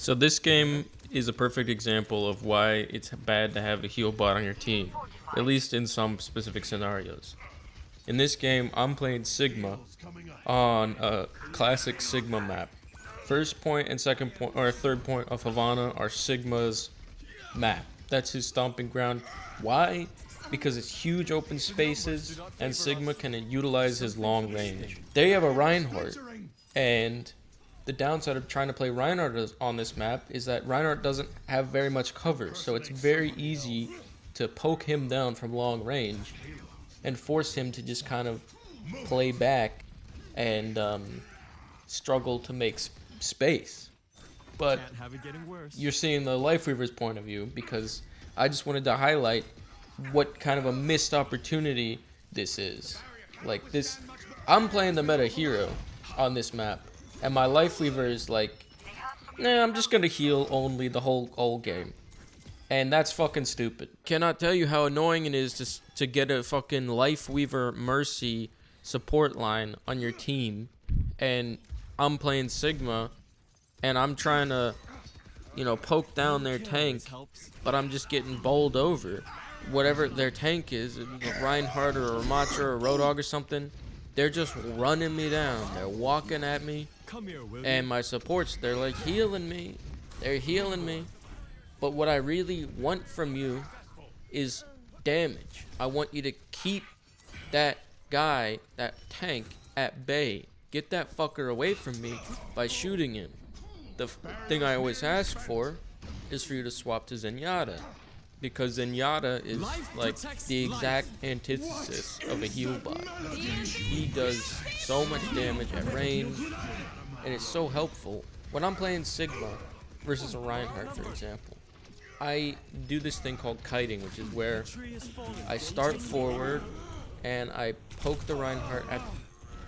So this game is a perfect example of why it's bad to have a heal bot on your team, at least in some specific scenarios. In this game, I'm playing Sigma on a classic Sigma map. First point and second point, or third point of Havana are Sigma's map. That's his stomping ground. Why? Because it's huge open spaces, and Sigma can utilize his long range. They have a Reinhardt, and the downside of trying to play Reinhardt on this map is that Reinhardt doesn't have very much cover, so it's very easy to poke him down from long range and force him to just kind of play back and struggle to make space. But you're seeing the Lifeweaver's point of view, because I just wanted to highlight what kind of a missed opportunity this is. Like this, I'm playing the meta hero on this map, and my Lifeweaver is like, nah, I'm just gonna heal only the whole game. And that's fucking stupid. Cannot tell you how annoying it is to get a fucking Lifeweaver Mercy support line on your team, and I'm playing Sigma, and I'm trying to, poke down their tank, but I'm just getting bowled over. Whatever their tank is, a Reinhardt or a Ramatra or a Roadhog or something, they're just running me down. They're walking at me, and my supports, they're like healing me. They're healing me. But what I really want from you is damage. I want you to keep that guy, that tank, at bay. Get that fucker away from me by shooting him. The thing I always ask for is for you to swap to Zenyatta, because Zenyatta is like the exact antithesis of a heal bot. He does so much damage at range, and it's so helpful. When I'm playing Sigma versus a Reinhardt, for example, I do this thing called kiting, which is where I start forward and I poke the Reinhardt at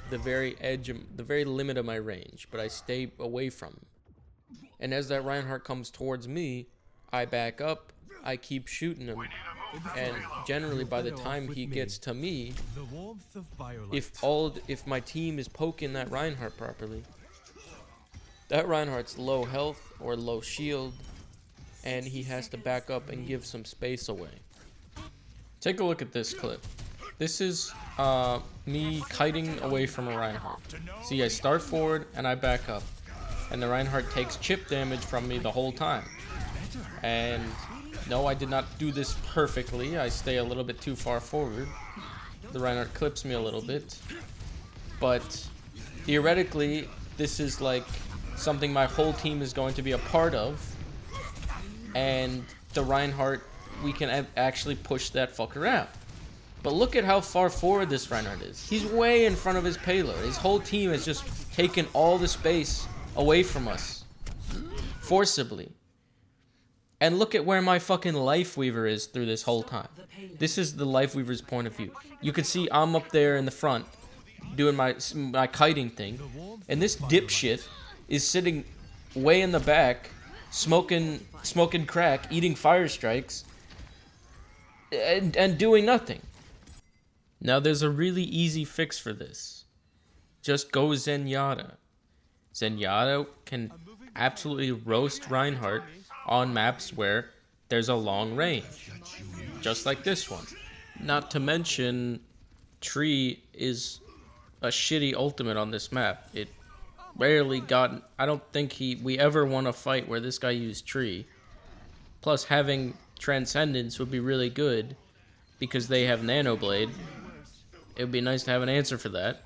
the very edge, the very limit of my range, but I stay away from him. And as that Reinhardt comes towards me, I back up, I keep shooting him, and generally by the time he gets to me, if my team is poking that Reinhardt properly, that Reinhardt's low health or low shield, and he has to back up and give some space away. Take a look at this clip. This is me kiting away from a Reinhardt. See, I start forward and I back up, and the Reinhardt takes chip damage from me the whole time. And no, I did not do this perfectly. I stay a little bit too far forward. The Reinhardt clips me a little bit. But theoretically, this is like something my whole team is going to be a part of. And the Reinhardt, we can actually push that fucker out. But look at how far forward this Reinhardt is. He's way in front of his payload. His whole team has just taken all the space away from us. Forcibly. And look at where my fucking Lifeweaver is through this whole time. This is the Lifeweaver's point of view. You can see I'm up there in the front doing my kiting thing. And this dipshit is sitting way in the back, smoking crack, eating fire strikes, and doing nothing. Now there's a really easy fix for this. Just go Zenyatta. Zenyatta can absolutely roast Reinhardt on maps where there's a long range, just like this one. Not to mention, Tree is a shitty ultimate on this map. It rarely got. I don't think we ever won a fight where this guy used Tree. Plus, having Transcendence would be really good because they have Nano Blade. It would be nice to have an answer for that.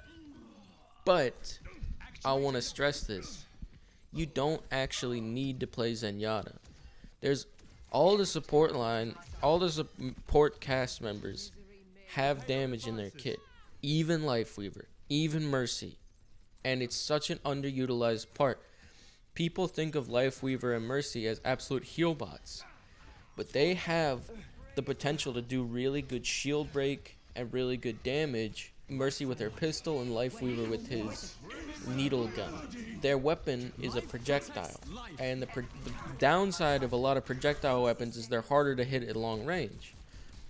But I want to stress this: you don't actually need to play Zenyatta. There's all the support line, all the support cast members have damage in their kit. Even Lifeweaver, even Mercy. And it's such an underutilized part. People think of Lifeweaver and Mercy as absolute heal bots, but they have the potential to do really good shield break and really good damage. Mercy with her pistol and Lifeweaver with his needle gun. Their weapon is a projectile, and the downside of a lot of projectile weapons is they're harder to hit at long range.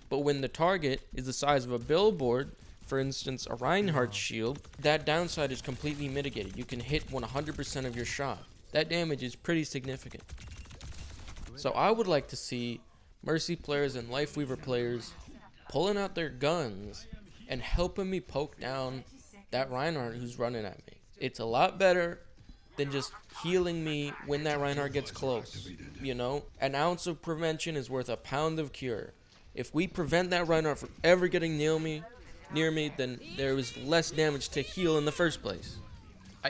But when the target is the size of a billboard, for instance a Reinhardt shield, that downside is completely mitigated. You can hit 100% of your shot. that damage is pretty significant. So I would like to see Mercy players and Lifeweaver players pulling out their guns and helping me poke down that Reinhardt who's running at me. It's a lot better than just healing me when that Reinhardt gets close. You know, an ounce of prevention is worth a pound of cure. If we prevent that Reinhardt from ever getting near me, then there is less damage to heal in the first place.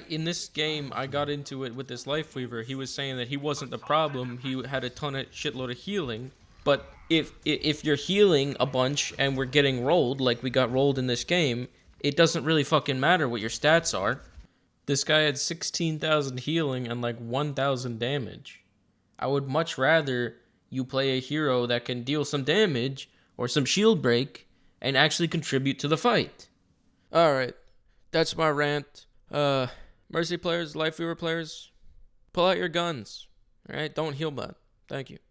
In this game, I got into it with this Lifeweaver. He was saying that he wasn't the problem. He had a shitload of healing. But if you're healing a bunch and we're getting rolled like we got rolled in this game, it doesn't really fucking matter what your stats are. This guy had 16,000 healing and like 1,000 damage. I would much rather you play a hero that can deal some damage or some shield break and actually contribute to the fight. Alright, that's my rant. Mercy players, Lifeweaver players, pull out your guns. Alright, don't healbot. Thank you.